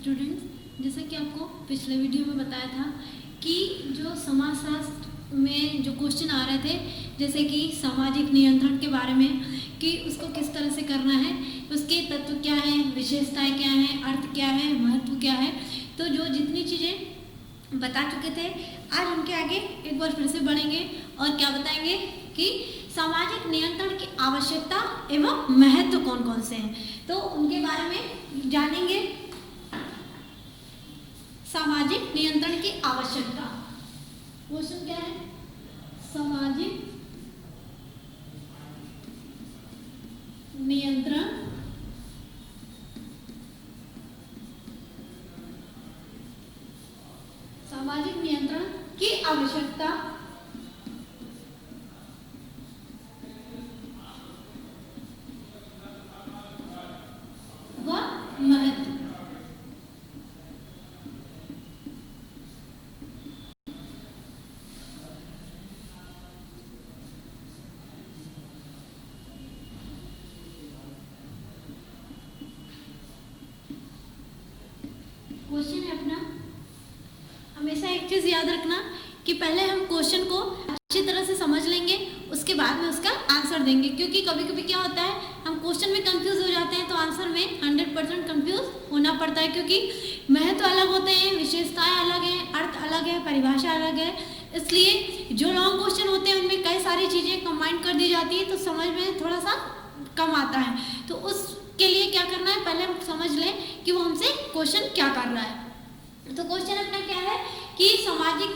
Students, जैसा कि आपको पिछले वीडियो में बताया था कि जो समाजशास्त्र में जो क्वेश्चन आ रहे थे, जैसे कि सामाजिक नियंत्रण के बारे में, कि उसको किस तरह से करना है, उसके तत्व क्या हैं, विशेषताएं क्या हैं, अर्थ क्या है, महत्व क्या है, तो जो जितनी चीज़ें बता चुके थे, आज उनके आगे एक बार फिर से बढ़ेंगे और क्या बताएंगे कि सामाजिक नियंत्रण की आवश्यकता एवं महत्व कौन कौन से हैं, तो उनके बारे में जानेंगे। सामाजिक नियंत्रण की आवश्यकता, क्वेश्चन क्या है? सामाजिक नियंत्रण की आवश्यकता व महत्व। क्वेश्चन है अपना, हमेशा एक चीज़ याद रखना कि पहले हम क्वेश्चन को अच्छी तरह से समझ लेंगे, उसके बाद में उसका आंसर देंगे, क्योंकि कभी कभी क्या होता है, हम क्वेश्चन में कंफ्यूज हो जाते हैं तो आंसर में 100% कंफ्यूज होना पड़ता है, क्योंकि महत्व अलग होते हैं, विशेषताएं अलग हैं, अर्थ अलग है, परिभाषा अलग है। इसलिए जो लॉन्ग क्वेश्चन होते हैं उनमें कई सारी चीज़ें कंबाइन कर दी जाती है, तो समझ में थोड़ा सा कम आता है। तो उसके लिए क्या करना है, पहले हम समझ लें कि वो हमसे क्वेश्चन क्या कर रहा है। तो क्वेश्चन अपना क्या है कि सामाजिक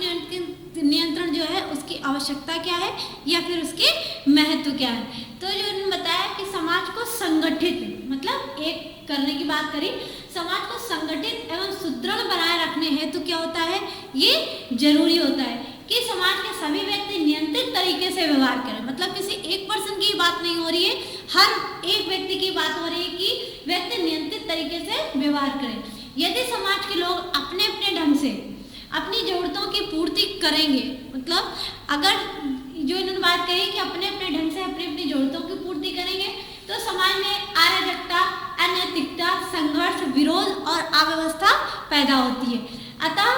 नियंत्रण जो है उसकी आवश्यकता क्या है या फिर उसके महत्व क्या है। तो जो उन्होंने बताया कि समाज को संगठित, मतलब एक करने की बात करी, समाज को संगठित एवं सुदृढ़ बनाए रखने हेतु क्या होता है, ये जरूरी होता है कि समाज के सभी व्यक्ति नियंत्रित तरीके से व्यवहार करें। मतलब किसी एक पर्सन की बात नहीं हो रही है, हर एक व्यक्ति की बात हो रही है कि व्यक्ति नियंत्रित तरीके से व्यवहार करें। यदि समाज के लोग अपने अपने ढंग से अपनी जरूरतों की पूर्ति करेंगे, मतलब अगर जो इन्होंने बात कही कि अपने अपने ढंग से अपनी अपनी जरूरतों की पूर्ति करेंगे, तो समाज में अराजकता, अनैतिकता, संघर्ष, विरोध और अव्यवस्था पैदा होती है। अतः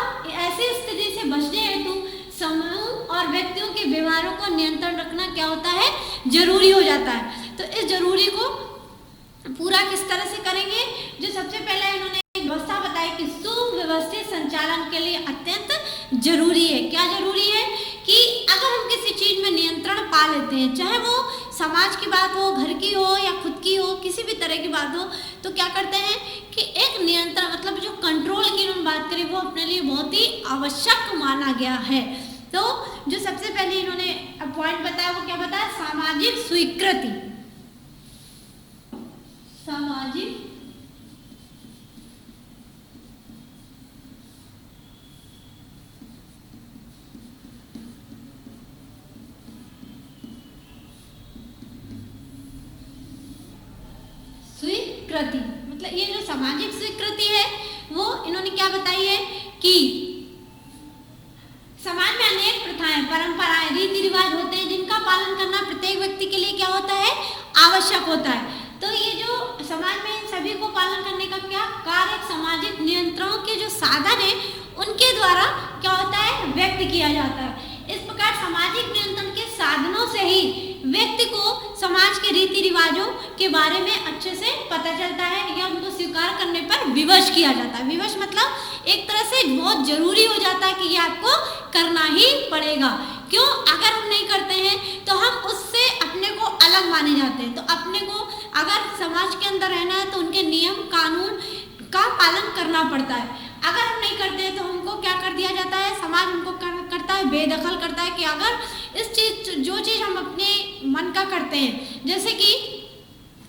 ऐसी स्थिति से बचने हेतु समूह और व्यक्तियों के व्यवहारों को नियंत्रण रखना क्या होता है, जरूरी हो जाता है। तो इस जरूरी को पूरा किस तरह से करेंगे, जो सबसे पहले इन्होंने व्यवस्था बताई कि सुव्यवस्थित संचालन के लिए अत्यंत जरूरी है। क्या जरूरी है कि अगर हम किसी चीज में नियंत्रण पा लेते हैं, चाहे वो समाज की बात हो, घर की हो या खुद की हो, किसी भी तरह की बात हो, तो क्या करते हैं कि एक नियंत्रण, मतलब जो कंट्रोल की इन्होंने बात करी, वो अपने लिए बहुत ही आवश्यक माना गया है। तो जो सबसे पहले इन्होंने पॉइंट बताया वो क्या बताया, सामाजिक स्वीकृति। सामाजिक स्वीकृति, मतलब ये जो सामाजिक स्वीकृति है वो इन्होंने क्या बताई है कि समाज में अनेक प्रथाएं, परंपराएं, रीति रिवाज होते हैं जिनका पालन करना प्रत्येक व्यक्ति के लिए क्या होता है, आवश्यक होता है। तो ये जो समाज में इन सभी को पालन करने का क्या कार्य सामाजिक नियंत्रणों के जो साधन है उनके द्वारा क्या होता है, व्यक्त किया जाता है। इस प्रकार सामाजिक नियंत्रण के साधनों से ही व्यक्ति को समाज के रीति रिवाजों के बारे में अच्छे से पता चलता है या उनको स्वीकार करने पर विवश किया जाता है। विवश मतलब एक तरह से बहुत जरूरी हो जाता है कि ये आपको करना ही पड़ेगा। क्यों, अगर हम नहीं करते हैं तो हम उससे अपने को अलग माने जाते हैं। तो अपने को अगर समाज के अंदर रहना है तो उनके नियम कानून का पालन करना पड़ता है। अगर हम नहीं करते हैं तो हमको क्या कर दिया जाता है, समाज हमको करता है, बेदखल करता है कि अगर इस चीज, जो चीज़ हम अपने मन का करते हैं, जैसे कि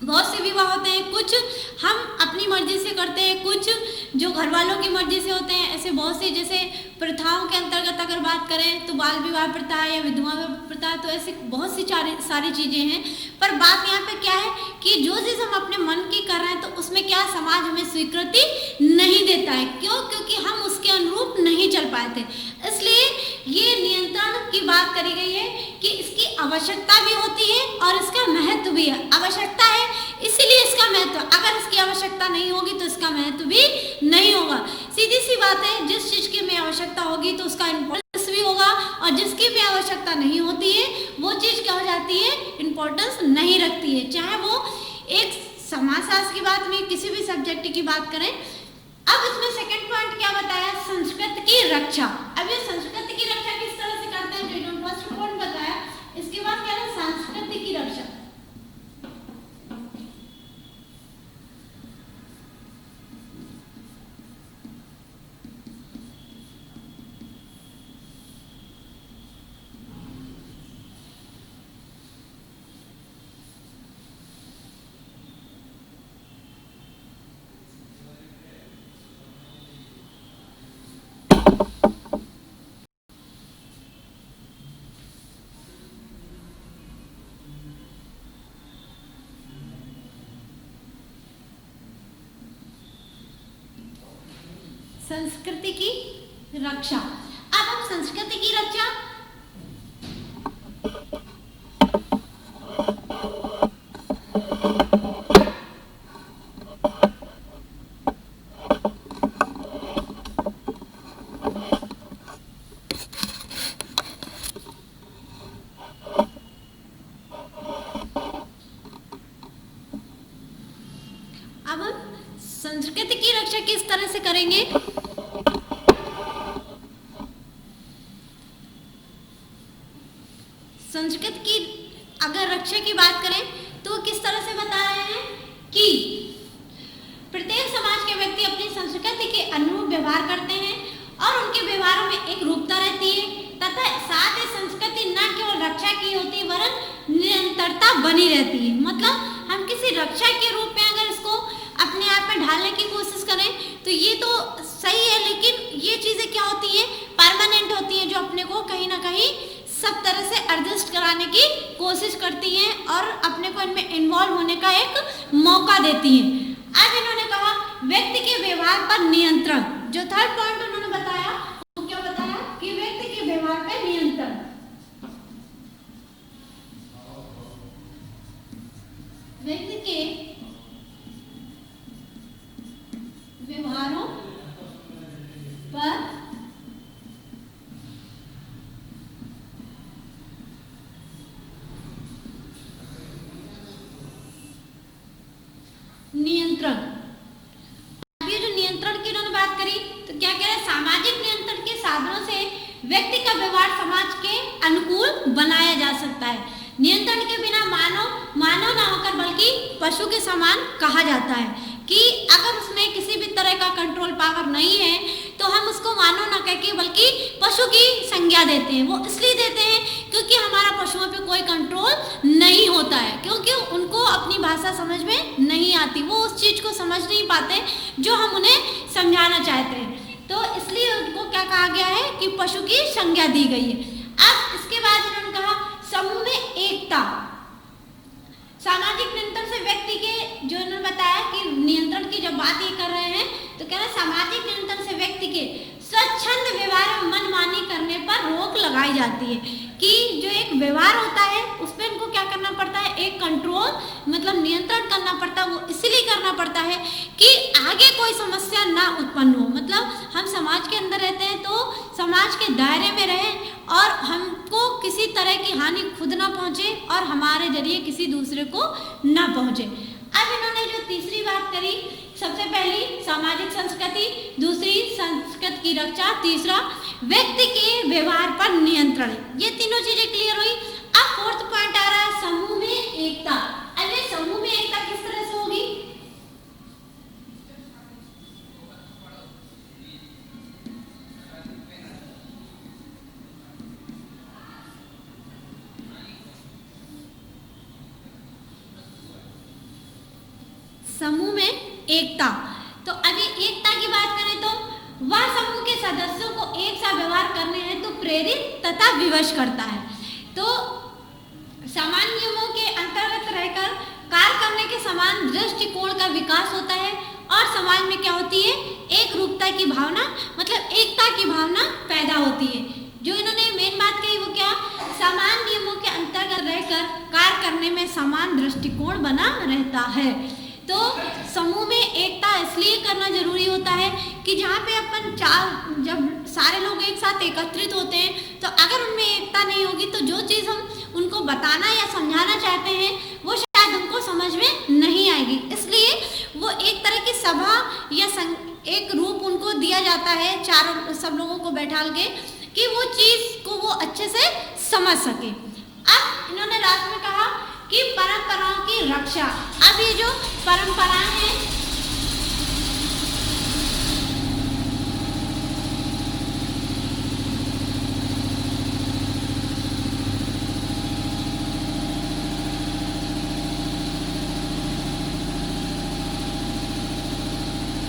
बहुत से विवाह होते हैं, कुछ हम अपनी मर्जी से करते हैं, कुछ जो घर वालों की मर्जी से होते हैं। ऐसे बहुत सी जैसे प्रथाओं के अंतर्गत अगर बात करें तो बाल विवाह प्रथा या विधवा प्रथा, तो ऐसे बहुत सी सारी चीज़ें हैं। पर बात यहाँ पे क्या है कि जो चीज़ हम अपने मन की कर रहे हैं तो उसमें क्या समाज हमें स्वीकृति नहीं देता है। क्यों? क्योंकि हम उसके अनुरूप नहीं चल पाए थे। इसलिए ये नियंत्रण की बात करी गई है कि इसकी आवश्यकता भी होती है और इसका महत्व भी है। आवश्यकता है इसीलिए इसका महत्व, अगर इसकी आवश्यकता नहीं होगी तो इसका महत्व भी नहीं होगा। सीधी सी बात है, जिस चीज़ की में आवश्यकता होगी तो उसका इम्पोर्टेंस भी होगा, और जिसकी में आवश्यकता नहीं होती है वो चीज़ क्या हो जाती है, इम्पोर्टेंस नहीं रखती है। चाहे वो एक समाजशास्त्र की बात नहीं, किसी भी सब्जेक्ट की बात करें। अब इसमें सेकंड पॉइंट क्या बताया, संस्कृति की रक्षा। अब ये संस्कृति की रक्षा किस तरह से करते हैं, जो इन्होंने फर्स्ट पॉइंट बताया, इसके बाद क्या है, संस्कृति की रक्षा। संस्कृति की रक्षा। अब हम संस्कृति की रक्षा संस्कृति की रक्षा किस तरह से करेंगे, संस्कृत की अगर रक्षा की बात करें तो किस तरह से बता रहे हैं कि प्रत्येक समाज के व्यक्ति अपनी संस्कृति के अनुरूप व्यवहार करते हैं और उनके व्यवहारों में एक रूपता रहती है तथा साथ ही संस्कृति न केवल रक्षा की होती वरन निरंतरता बनी रहती है। मतलब हम किसी रक्षा के रूप में अगर इसको अपने आप में ढालने की कोशिश करें तो ये तो सही है, लेकिन ये चीज़ें क्या होती है, परमानेंट होती हैं, जो अपने को कहीं ना कहीं सब तरह से एडजस्ट कराने की कोशिश करती हैं और अपने को इनमें इन्वॉल्व होने का एक मौका देती हैं। आज इन्होंने कहा व्यक्ति के व्यवहार पर नियंत्रण, जो थर्ड पॉइंट उन्होंने बताया वो क्या बताया कि व्यक्ति के व्यवहार पर नियंत्रण। व्यक्ति के व्यवहारों पर नियंत्रण। अब ये जो नियंत्रण की उन्होंने बात करी तो क्या कह रहे हैं, सामाजिक नियंत्रण के साधनों से व्यक्ति का व्यवहार समाज के अनुकूल बनाया जा सकता है। नियंत्रण के बिना मानव ना होकर बल्कि पशु के समान कहा जाता है कि अगर उसमें किसी भी तरह का कंट्रोल पावर नहीं है तो हम उसको मानव ना कह के बल्कि पशु की संज्ञा देते हैं। वो इसलिए देते हैं क्योंकि हमारा पशुओं पे कोई कंट्रोल नहीं होता है, क्योंकि उनको अपनी भाषा समझ में नहीं आती, वो उस चीज़ को समझ नहीं पाते जो हम उन्हें समझाना चाहते हैं, तो इसलिए उनको क्या कहा गया है कि पशु की संज्ञा दी गई है। अब इसके बाद उन्होंने कहा समूह में एकता। सामाजिक नियंत्रण से व्यक्ति के, जो इन्होंने बताया कि नियंत्रण की जब बात ये कर रहे हैं तो कह रहे हैं सामाजिक नियंत्रण से व्यक्ति के स्वच्छंद व्यवहार में मनमानी करने पर रोक लगाई जाती है कि जो एक व्यवहार होता है उस पर इनको क्या करना पड़ता है, एक कंट्रोल मतलब नियंत्रण करना पड़ता है। वो इसीलिए करना पड़ता है कि आगे कोई समस्या ना उत्पन्न हो। मतलब हम समाज के अंदर रहते हैं तो समाज के दायरे में रहें और हमको किसी तरह की हानि खुद ना पहुंचे और हमारे जरिए किसी दूसरे को ना पहुंचे। अब इन्होंने जो तीसरी बात करी, सबसे पहली सामाजिक संस्कृति, दूसरी संस्कृति की रक्षा, तीसरा व्यक्ति के व्यवहार पर नियंत्रण। ये तीनों चीजें क्लियर हुई। अब फोर्थ पॉइंट आ रहा है समूह में एकता। अरे समूह में एकता किस तरह से होगी, समूह में एकता। तो अभी एकता की बात करें तो वह समूह के सदस्यों को एक साथ व्यवहार करने हेतु प्रेरित तथा विवश करता है। तो सामान्य नियमों के अंतर्गत रहकर कार्य करने के समान दृष्टिकोण का विकास होता है और समाज में क्या होती है, एक रूपता की भावना, मतलब एकता की भावना पैदा होती है। जो इन्होंने मेन बात कही वो क्या, समान नियमों के अंतर्गत रहकर कार्य करने में समान दृष्टिकोण बना रहता है। तो समूह में एकता इसलिए करना जरूरी होता है कि जहाँ पे अपन जब सारे लोग एक साथ एकत्रित होते हैं तो अगर उनमें एकता नहीं होगी तो जो चीज़ हम उनको बताना या समझाना चाहते हैं वो शायद उनको समझ में नहीं आएगी। इसलिए वो एक तरह की सभा या एक रूप उनको दिया जाता है चारों सब लोगों को बैठा के कि वो चीज़ को वो अच्छे से समझ सके। अब इन्होंने लास्ट में कहा कि परंपराओं की रक्षा। अब ये जो परंपराएं हैं,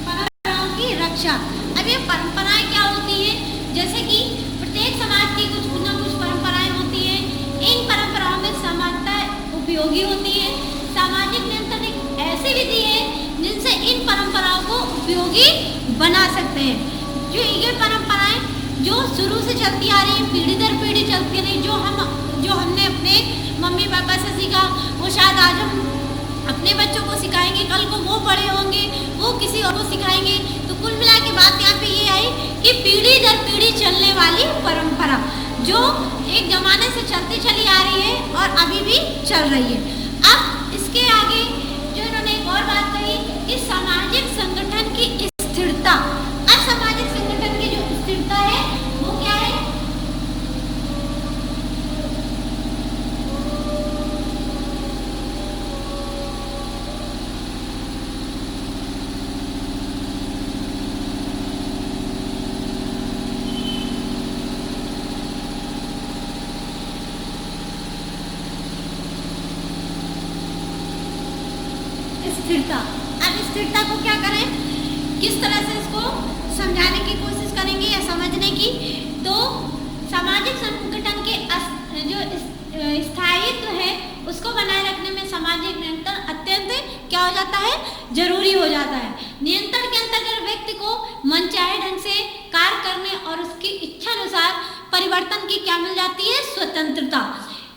परंपराओं की रक्षा। अब ये परंपराएं क्या होती है, जैसे कि प्रत्येक समाज की कुछ न कुछ परंपराएं होती हैं। इन परंपराओं में समानता उपयोगी होती है। सामाजिक नियंत्रण एक ऐसी विधि है जिनसे इन परंपराओं को उपयोगी बना सकते हैं। जो ये परंपराएं जो शुरू से चलती आ रही हैं, पीढ़ी दर पीढ़ी चलती रही, जो हमने अपने मम्मी पापा से सीखा वो शायद आज हम अपने बच्चों को सिखाएंगे, कल को वो बड़े होंगे वो किसी और को सिखाएंगे। तो कुल मिला के बात यहाँ पे ये आई कि पीढ़ी दर पीढ़ी चलने वाली परंपरा जो एक जमाने से चलती चली आ रही है और अभी भी चल रही है। अब इसके आगे जो इन्होंने एक और बात कही कि सामाजिक संगठन की स्थिरता। अब सामाजिक संगठन की जो स्थिरता है वो क्या है, स्थिरता। अब स्थिरता को क्या करें, किस तरह से इसको समझाने की कोशिश करेंगे या समझने की। तो सामाजिक संगठन के जो स्थायित्व है उसको बनाए रखने में सामाजिक नियंत्रण अत्यंत क्या हो जाता है, जरूरी हो जाता है। नियंत्रण के अंतर्गत व्यक्ति को मनचाहे ढंग से कार्य करने और उसकी इच्छा अनुसार परिवर्तन की क्या मिल जाती है, स्वतंत्रता,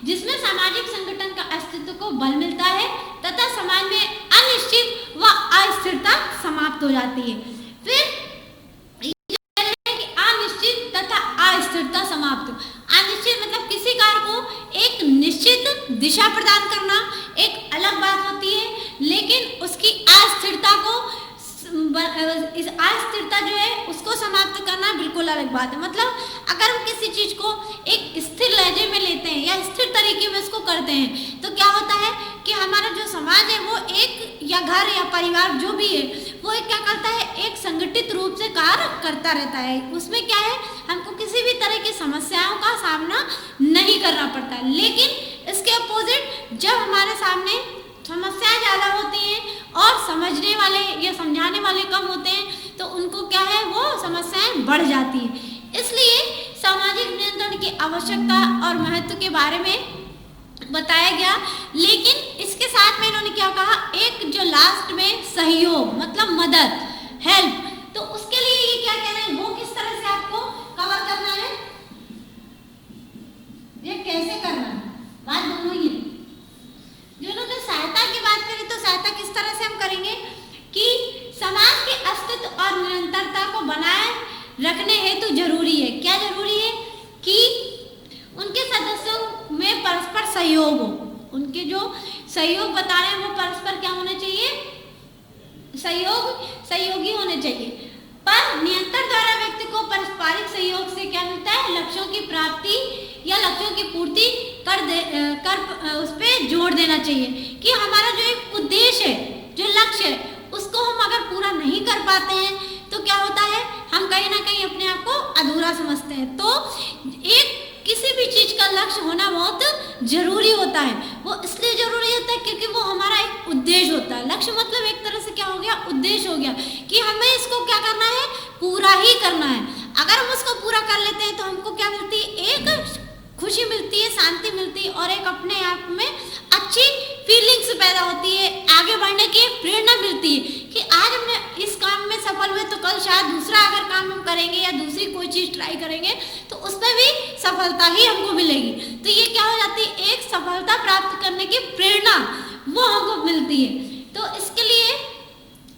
जिसमें सामाजिक संगठन का अस्तित्व को बल मिलता है तथा समाज में अनिश्चित व अस्थिरता समाप्त हो जाती है। फिर अनिश्चित तथा अस्थिरता समाप्त। अनिश्चित मतलब किसी कार्य को एक निश्चित दिशा प्रदान करना एक अलग बात होती है, लेकिन उसकी अस्थिरता को इस अस्थिरता जो है उसको समाप्त करना बिल्कुल अलग बात है। मतलब अगर हम किसी चीज को एक स्थिर लहजे में लेते हैं या स्थिर तरीके में इसको करते हैं तो क्या होता है कि हमारा जो समाज है वो एक या घर या परिवार जो भी है वो एक क्या करता है, एक संगठित रूप से कार्य करता रहता है। उसमें क्या है, हमको किसी भी तरह की समस्याओं का सामना नहीं करना पड़ता। लेकिन इसके अपोजिट जब हमारे सामने समस्याएं ज़्यादा होती हैं और समझने वाले या समझाने वाले कम होते हैं तो उनको क्या है, वो समस्याएं बढ़ जाती हैं। इसलिए सामाजिक नियंत्रण की आवश्यकता और महत्व के बारे में बताया गया। लेकिन इसके साथ में इन्होंने क्या कहा, एक जो लास्ट में सहयोग मतलब मदद, हेल्प, तो उसके लिए ये क्या कह रहे हैं, वो किस तरह से आपको कवर करना है, ये कैसे करना है, बात दोनों ही है। जो इन्होंने सहायता की बात करी तो सहायता किस तरह से हम करेंगे कि समाज के अस्तित्व और निरंतरता को बनाए रखने हेतु जरूरी है, क्या जरूरी है कि उनके सदस्यों में परस्पर सहयोग हो। उनके जो सहयोग बता रहे हैं वो परस्पर क्या होने चाहिए, सहयोगी होने चाहिए। पर नियंत्रण द्वारा व्यक्ति को पारस्परिक सहयोग से क्या मिलता है, लक्ष्यों की प्राप्ति या लक्ष्यों की पूर्ति कर उस पर जोर देना चाहिए कि हमारा जो एक उद्देश्य है, जो लक्ष्य है, उसको हम अगर पूरा नहीं कर पाते हैं तो क्या होता है, हम कहीं ना कहीं अपने आप को अधूरा समझते हैं। तो एक किसी भी चीज का लक्ष्य होना बहुत जरूरी होता है। वो इसलिए जरूरी होता है क्योंकि वो हमारा एक उद्देश्य होता है। लक्ष्य मतलब एक तरह से क्या हो गया, उद्देश्य हो गया कि हमें इसको क्या करना है, पूरा ही करना है। अगर हम उसको पूरा कर लेते हैं तो हमको क्या मिलती है, एक खुशी मिलती है, शांति मिलती है और एक अपने आप में अच्छी फीलिंग्स पैदा होती है, आगे बढ़ने की प्रेरणा मिलती है कि आज हमने इस काम में सफल हुए तो कल शायद दूसरा अगर काम हम करेंगे या दूसरी कोई चीज़ ट्राई करेंगे तो उसमें भी सफलता ही हमको मिलेगी। तो ये क्या हो जाती है, एक सफलता प्राप्त करने की प्रेरणा वो हमको मिलती है। तो इसके लिए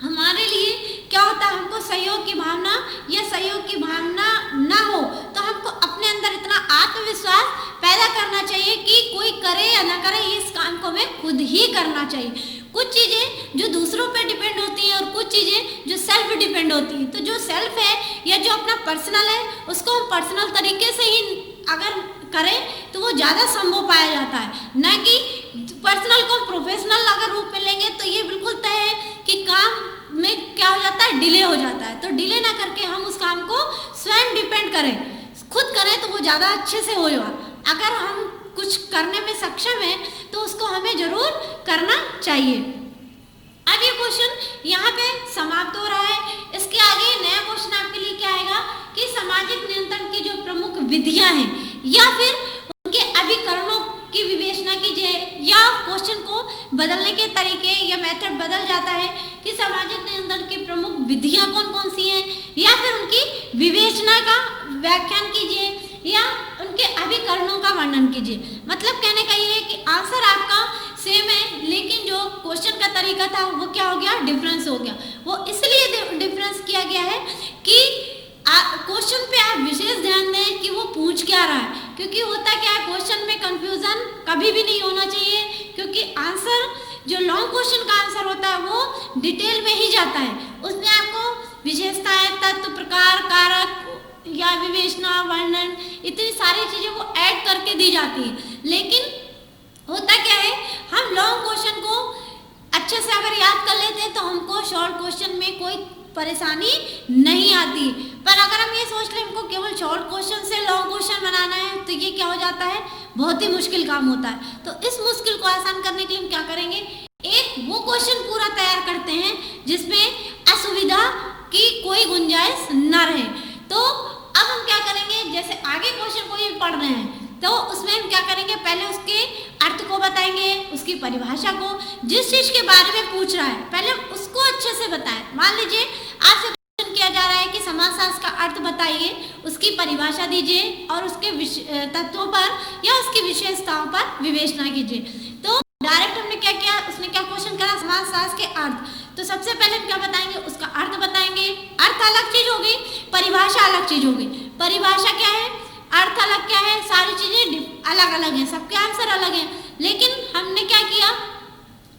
हमारे लिए क्या होता है, हमको सहयोग की भावना या सहयोग की भावना ना हो तो हमको अपने अंदर इतना आत्मविश्वास पैदा करना चाहिए कि कोई करे या ना करे इस काम को हमें खुद ही करना चाहिए। कुछ चीज़ें जो दूसरों पे डिपेंड होती हैं और कुछ चीज़ें जो सेल्फ डिपेंड होती हैं। तो जो सेल्फ है या जो अपना पर्सनल है उसको हम पर्सनल तरीके से ही अगर करें तो वो ज़्यादा संभव पाया जाता है, ना कि पर्सनल को प्रोफेशनल अगर रूप में लेंगे तो ये बिल्कुल तय है कि काम में क्या हो जाता है, डिले हो जाता है। तो डिले ना करके हम उस काम को स्वयं डिपेंड करें, खुद करें तो वो ज़्यादा अच्छे से होगा। अगर हम कुछ करने में सक्षम हैं तो उसको हमें जरूर करना चाहिए। अब ये क्वेश्चन यहाँ पे समाप्त हो रहा है। इसके आगे नया क्वेश्चन आपके लिए क्या आएगा कि सामाजिक नियंत्रण की जो प्रमुख विधियां हैं या फिर उनके अभिकरणों की विवेचना कीजिए, या क्वेश्चन को बदलने के तरीके या मेथड बदल जाता है कि सामाजिक नियंत्रण की प्रमुख विधियां कौन कौन सी हैं, या फिर उनकी विवेचना का व्याख्यान कीजिए या उनके अभिकरणों का वर्णन कीजिए। मतलब कहने का ये है कि आंसर आपका सेम है लेकिन जो क्वेश्चन का तरीका था वो क्या हो गया, डिफरेंस हो गया। वो इसलिए डिफरेंस किया गया है कि क्वेश्चन पे आप विशेष ध्यान दें कि वो पूछ क्या रहा है, क्योंकि होता क्या है क्वेश्चन में कंफ्यूजन कभी भी नहीं होना चाहिए, क्योंकि आंसर जो लॉन्ग क्वेश्चन का आंसर होता है वो डिटेल में ही जाता है। उसमें आपको विशेषताएं, तत्व, प्रकार, कारक या विवेचना, वर्णन, इतनी सारी चीजें वो ऐड करके दी जाती है। लेकिन होता क्या है, हम लॉन्ग क्वेश्चन को अच्छे से अगर याद कर लेते हैं तो हमको शॉर्ट क्वेश्चन में कोई परेशानी नहीं आती। पर अगर हम ये सोच लें हमको केवल शॉर्ट क्वेश्चन से लॉन्ग क्वेश्चन बनाना है तो ये क्या हो जाता है, बहुत ही मुश्किल काम होता है। तो इस मुश्किल को आसान करने के लिए हम क्या करेंगे, एक वो क्वेश्चन पूरा तैयार करते हैं जिसमें असुविधा की कोई गुंजाइश न रहे। तो अब हम क्या करेंगे, जैसे आगे क्वेश्चन को ये पढ़ रहे हैं तो उसमें हम क्या करेंगे, पहले उसके अर्थ को बताएंगे, उसकी परिभाषा को, जिस चीज के बारे में पूछ रहा है पहले उसको अच्छे से बताएं। मान लीजिए आपसे क्वेश्चन किया जा रहा है कि समासशास्त्र का अर्थ बताइए, उसकी परिभाषा दीजिए और उसके तत्वों पर या उसकी विशेषताओं पर विवेचना कीजिए। तो डायरेक्ट हमने क्या किया, उसने क्या क्वेश्चन करा, समासशास्त्र के अर्थ। तो सबसे पहले हम क्या बताएंगे, उसका अर्थ बताएंगे। अर्थ अलग चीज होगी, परिभाषा अलग चीज होगी। परिभाषा क्या है, अर्थ अलग क्या है, सारी चीजें अलग अलग हैं, सबके आंसर अलग हैं। लेकिन हमने क्या किया,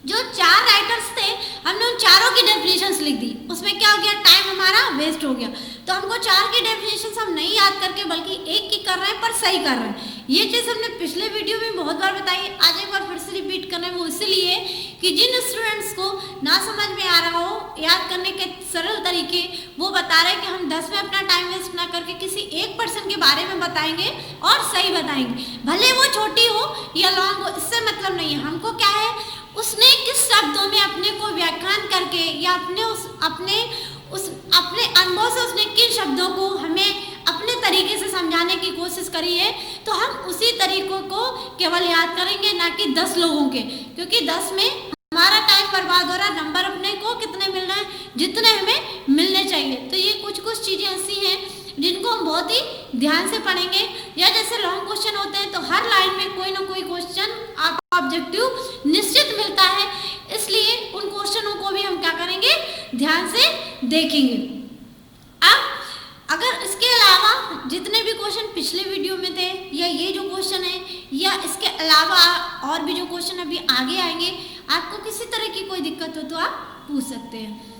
जो 4 राइटर्स थे हमने उन चारों की डेफिनेशंस लिख दी। उसमें क्या हो गया, टाइम हमारा वेस्ट हो गया। तो हमको 4 की डेफिनेशंस हम नहीं याद करके बल्कि एक की कर रहे हैं पर सही कर रहे हैं। ये चीज़ हमने पिछले वीडियो में बहुत बार बताई है, आज एक बार फिर से रिपीट कर रहे हैं। वो इसलिए कि जिन स्टूडेंट्स को ना समझ में आ रहा हो याद करने के सरल तरीके, वो बता रहे हैं कि हम 10 में अपना टाइम वेस्ट ना करके किसी एक पर्सन के बारे में बताएंगे और सही बताएंगे, भले वो छोटी हो या लॉन्ग हो, इससे मतलब नहीं है। हमको क्या है, उसने किस शब्दों में अपने को व्याख्यान करके या अपने अनुभव से उसने किन शब्दों को हमें अपने तरीके से समझाने की कोशिश करी है, तो हम उसी तरीकों को केवल याद करेंगे, ना कि 10 लोगों के, क्योंकि 10 में हमारा टाइम बर्बाद हो रहा है। नंबर अपने को कितने मिल रहे हैं, जितने हमें मिलने चाहिए। तो ये कुछ चीज़ें ऐसी हैं जिनको हम बहुत ही ध्यान से पढ़ेंगे। या जैसे लॉन्ग क्वेश्चन होते हैं तो हर लाइन में कोई ना कोई क्वेश्चन आपको ऑब्जेक्टिव निश्चित मिलता है, इसलिए उन क्वेश्चनों को भी हम क्या करेंगे, ध्यान से देखेंगे। अब अगर इसके अलावा जितने भी क्वेश्चन पिछले वीडियो में थे या ये जो क्वेश्चन है या इसके अलावा और भी जो क्वेश्चन अभी आगे आएंगे, आपको किसी तरह की कोई दिक्कत हो तो आप पूछ सकते हैं।